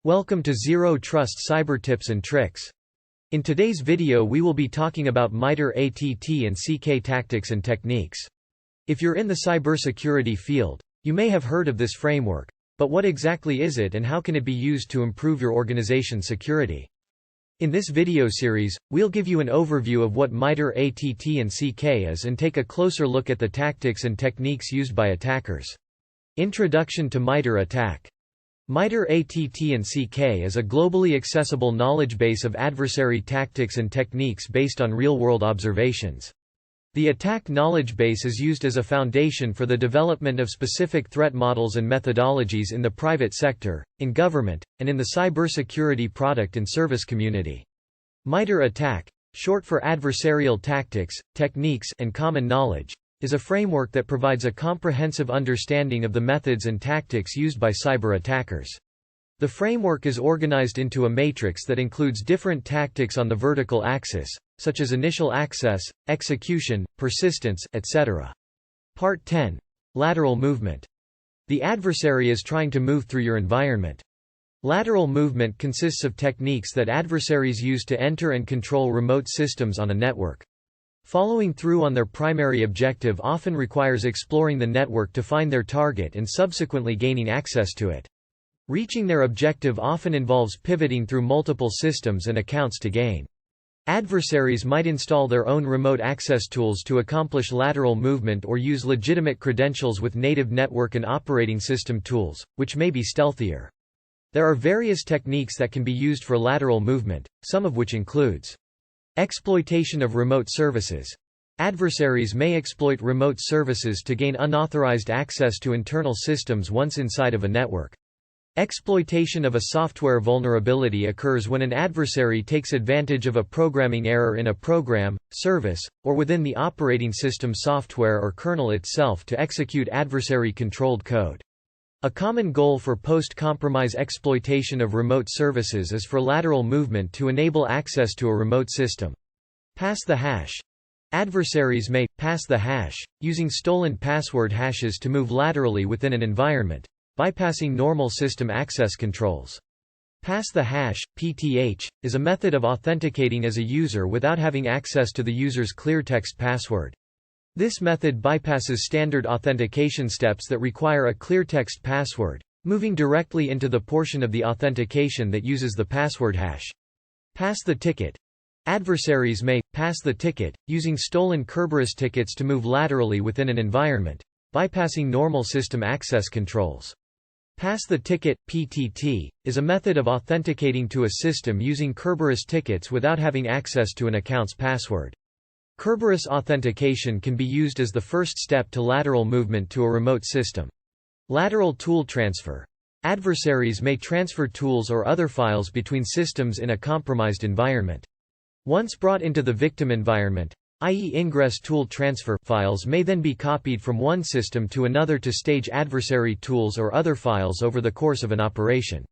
Welcome to Zero Trust Cyber Tips and Tricks. In today's video we will be talking about Mitre ATT&CK tactics and techniques. If you're in the cybersecurity field, you may have heard of this framework, but what exactly is it and how can it be used to improve your organization's security? In this video series, we'll give you an overview of what Mitre ATT&CK is and take a closer look at the tactics and techniques used by attackers. Introduction to Mitre ATTACK. Mitre ATT&CK is a globally accessible knowledge base of adversary tactics and techniques based on real-world observations. The ATTACK knowledge base is used as a foundation for the development of specific threat models and methodologies in the private sector, in government, and in the cybersecurity product and service community. Mitre ATTACK, short for Adversarial Tactics, Techniques, and Common Knowledge, is a framework that provides a comprehensive understanding of the methods and tactics used by cyber attackers. The framework is organized into a matrix that includes different tactics on the vertical axis, such as initial access, execution, persistence, etc. Part 10. Lateral movement. The adversary is trying to move through your environment. Lateral movement consists of techniques that adversaries use to enter and control remote systems on a network. Following through on their primary objective often requires exploring the network to find their target and subsequently gaining access to it. Reaching their objective often involves pivoting through multiple systems and accounts to gain. Adversaries might install their own remote access tools to accomplish lateral movement or use legitimate credentials with native network and operating system tools, which may be stealthier. There are various techniques that can be used for lateral movement, some of which includes Exploitation of Remote Services. Adversaries may exploit remote services to gain unauthorized access to internal systems once inside of a network. Exploitation of a software vulnerability occurs when an adversary takes advantage of a programming error in a program, service, or within the operating system software or kernel itself to execute adversary-controlled code. A common goal for post-compromise exploitation of remote services is for lateral movement to enable access to a remote system. Pass the hash. Adversaries may pass the hash, using stolen password hashes to move laterally within an environment, bypassing normal system access controls. Pass the hash, PTH, is a method of authenticating as a user without having access to the user's cleartext password. This method bypasses standard authentication steps that require a cleartext password, moving directly into the portion of the authentication that uses the password hash. Pass the ticket. Adversaries may pass the ticket, using stolen Kerberos tickets to move laterally within an environment, bypassing normal system access controls. Pass the ticket, PTT, is a method of authenticating to a system using Kerberos tickets without having access to an account's password. Kerberos authentication can be used as the first step to lateral movement to a remote system. Lateral tool transfer. Adversaries may transfer tools or other files between systems in a compromised environment. Once brought into the victim environment, i.e. ingress tool transfer, files may then be copied from one system to another to stage adversary tools or other files over the course of an operation.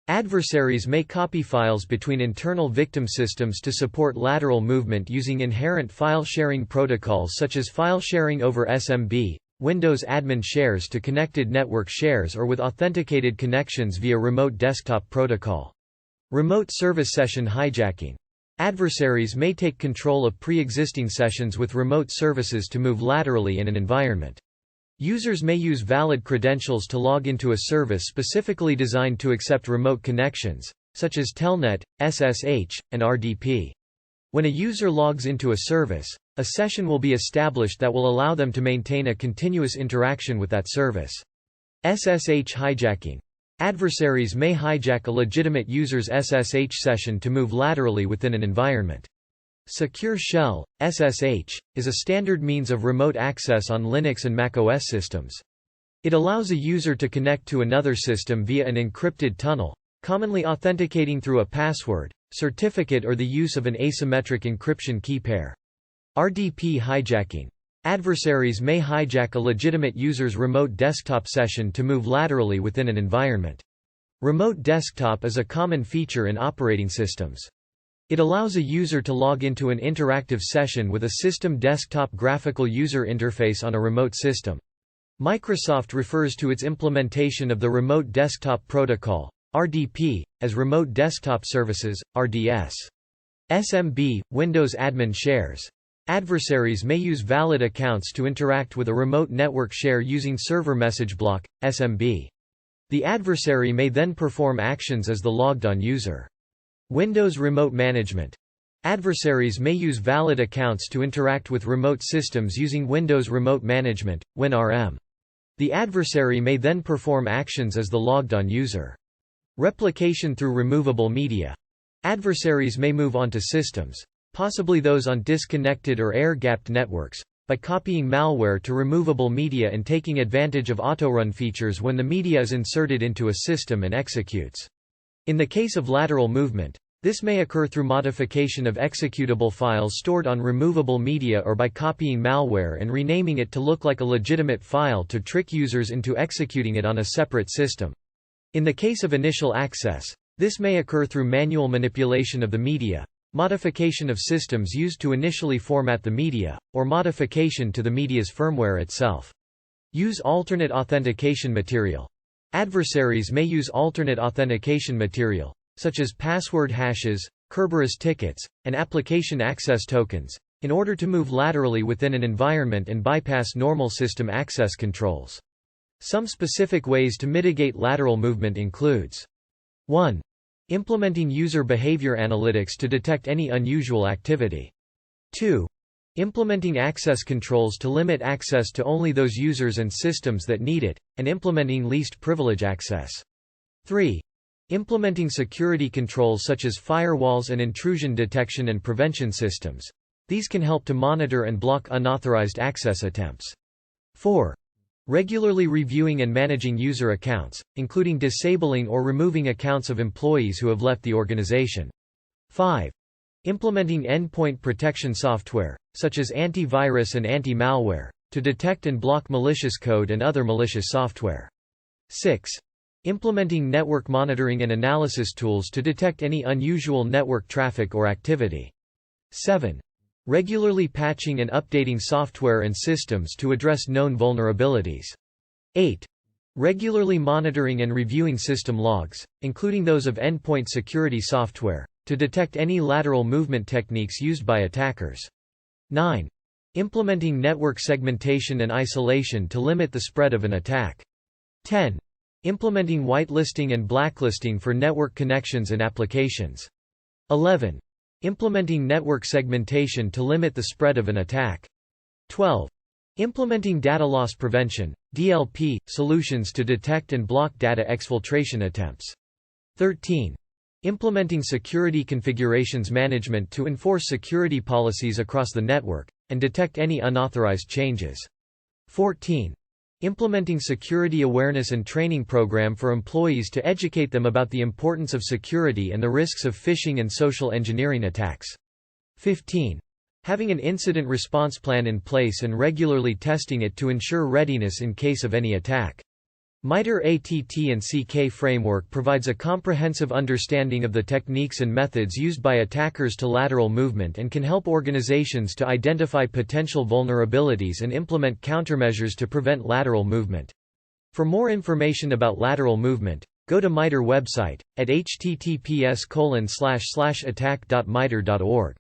Adversaries may copy files between internal victim systems to support lateral movement using inherent file sharing protocols such as file sharing over SMB, Windows admin shares to connected network shares, or with authenticated connections via remote desktop protocol. Remote service session hijacking. Adversaries may take control of pre-existing sessions with remote services to move laterally in an environment. Users may use valid credentials to log into a service specifically designed to accept remote connections, such as Telnet, SSH, and RDP. When a user logs into a service, a session will be established that will allow them to maintain a continuous interaction with that service. SSH hijacking. Adversaries may hijack a legitimate user's SSH session to move laterally within an environment. Secure Shell, SSH, is a standard means of remote access on Linux and macOS systems. It allows a user to connect to another system via an encrypted tunnel, commonly authenticating through a password, certificate, or the use of an asymmetric encryption key pair. RDP hijacking. Adversaries may hijack a legitimate user's remote desktop session to move laterally within an environment. Remote desktop is a common feature in operating systems. It allows a user to log into an interactive session with a system desktop graphical user interface on a remote system. Microsoft refers to its implementation of the Remote Desktop Protocol, RDP, as Remote Desktop Services, RDS. SMB, Windows Admin Shares. Adversaries may use valid accounts to interact with a remote network share using Server Message Block, SMB. The adversary may then perform actions as the logged-on user. Windows Remote Management. Adversaries may use valid accounts to interact with remote systems using Windows Remote Management, WinRM. The adversary may then perform actions as the logged-on user. Replication through removable media. Adversaries may move onto systems, possibly those on disconnected or air-gapped networks, by copying malware to removable media and taking advantage of autorun features when the media is inserted into a system and executes. In the case of lateral movement, this may occur through modification of executable files stored on removable media or by copying malware and renaming it to look like a legitimate file to trick users into executing it on a separate system. In the case of initial access, this may occur through manual manipulation of the media, modification of systems used to initially format the media, or modification to the media's firmware itself. Use alternate authentication material. Adversaries may use alternate authentication material, such as password hashes, Kerberos tickets, and application access tokens, in order to move laterally within an environment and bypass normal system access controls. Some specific ways to mitigate lateral movement includes 1. Implementing user behavior analytics to detect any unusual activity. 2. Implementing access controls to limit access to only those users and systems that need it, and implementing least privilege access. 3. Implementing security controls such as firewalls and intrusion detection and prevention systems. These can help to monitor and block unauthorized access attempts. 4. Regularly reviewing and managing user accounts, including disabling or removing accounts of employees who have left the organization. 5. Implementing endpoint protection software, such as antivirus and anti-malware, to detect and block malicious code and other malicious software. 6. Implementing network monitoring and analysis tools to detect any unusual network traffic or activity. 7. Regularly patching and updating software and systems to address known vulnerabilities. 8. Regularly monitoring and reviewing system logs, including those of endpoint security software, to detect any lateral movement techniques used by attackers. 9. Implementing network segmentation and isolation to limit the spread of an attack. 10. Implementing whitelisting and blacklisting for network connections and applications. 11. Implementing network segmentation to limit the spread of an attack. 12. Implementing data loss prevention (DLP) solutions to detect and block data exfiltration attempts. 13. Implementing security configurations management to enforce security policies across the network, and detect any unauthorized changes. 14. Implementing security awareness and training program for employees to educate them about the importance of security and the risks of phishing and social engineering attacks. 15. Having an incident response plan in place and regularly testing it to ensure readiness in case of any attack. Mitre ATT&CK framework provides a comprehensive understanding of the techniques and methods used by attackers to lateral movement and can help organizations to identify potential vulnerabilities and implement countermeasures to prevent lateral movement. For more information about lateral movement, go to Mitre website, at https://attack.mitre.org.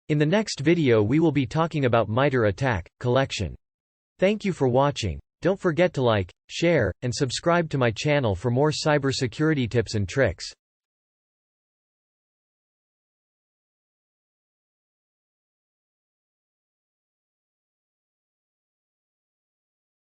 In the next video we will be talking about Mitre ATTACK collection. Thank you for watching. Don't forget to like, share, and subscribe to my channel for more cybersecurity tips and tricks.